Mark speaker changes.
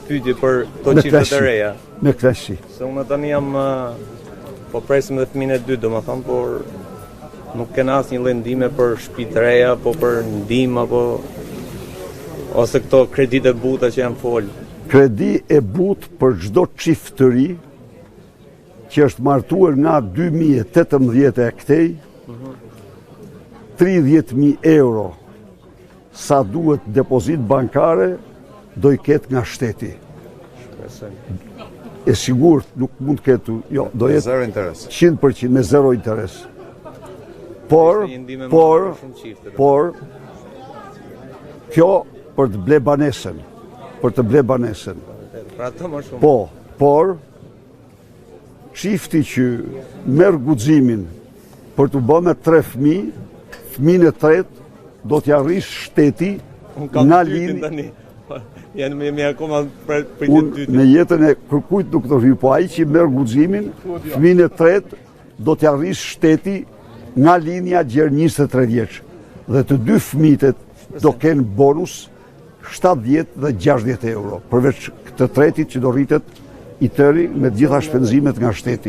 Speaker 1: pyetje për to çiftet e reja.
Speaker 2: Me kënaqësi.
Speaker 1: Se unë tani jam po presim edhe fëmijën e dytë, domethënë, por nuk kena asnjë lloj ndihme për shtëpi të reja, apo për ndihmë apo ose këto kredite buta që janë fol.
Speaker 2: Kredi e butë për çdo çift të ri që është martuar nga 2018 e këtej, 30.000 euro sa duhet depozit bankare do i ketë nga shteti. E sigurt nuk mund të ketë, jo, do jetë
Speaker 3: zero interes.
Speaker 2: 100% me zero interes. Por kjo për të ble banesën,
Speaker 1: Pra ato më shumë.
Speaker 2: por çifti që merr guximin për të bërë me 3 fëmijë, fëmijën e tretë do t'ja rrish shteti nga linja.
Speaker 1: Janë me akoma për
Speaker 2: Unë në jetën e kërkujt nuk të rri, po ai që merr guximin, fëmijën e tretë do t'ja rrish shteti nga linja gjerë 23 vjeç. Dhe të dy fëmijët do kenë bonus 70 dhe 60 euro, përveç këtë tretit që do rritet i tëri me gjitha shpenzimet nga shteti.